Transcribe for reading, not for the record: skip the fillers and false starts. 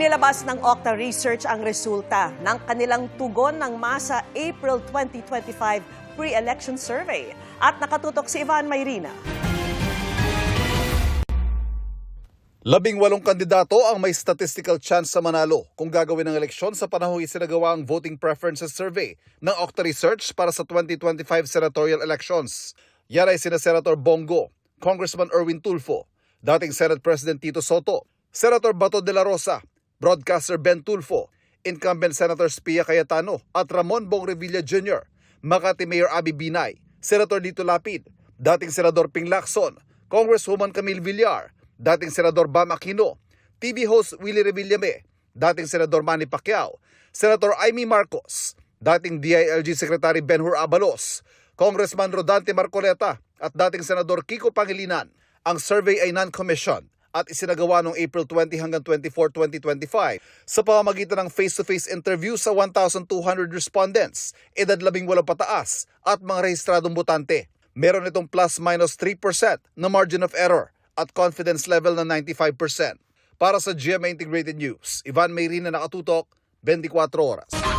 Inilabas ng Okta Research ang resulta ng kanilang tugon ng masa April 2025 pre-election survey. At nakatutok si Ivan Mayrina. 18 kandidato ang may statistical chance sa manalo kung gagawin ng eleksyon sa panahong isinagawa ang Voting Preferences Survey ng Okta Research para sa 2025 senatorial elections. Yan ay sina Senator Bongo, Congressman Erwin Tulfo, dating Senate President Tito Soto, Senator Bato de la Rosa, Broadcaster Ben Tulfo, Incumbent Senators Pia Cayetano at Ramon Bong Revilla Jr., Makati Mayor Abby Binay, Senator Lito Lapid, dating Senador Ping Lacson, Congresswoman Camille Villar, dating Senador Bam Aquino, TV host Willie Revillame, dating Senador Manny Pacquiao, Senator Amy Marcos, dating DILG Secretary Benhur Abalos, Congressman Rodante Marcoleta at dating Senador Kiko Pangilinan. Ang survey ay non-commissioned at isinagawa noong April 20 hanggang 24, 2025 sa pamamagitan ng face-to-face interview sa 1,200 respondents, edad 18 pataas at mga rehistradong botante. Meron itong plus-minus 3% na margin of error at confidence level na 95%. Para sa GMA Integrated News, Ivan Mayrina, nakatutok, 24 oras.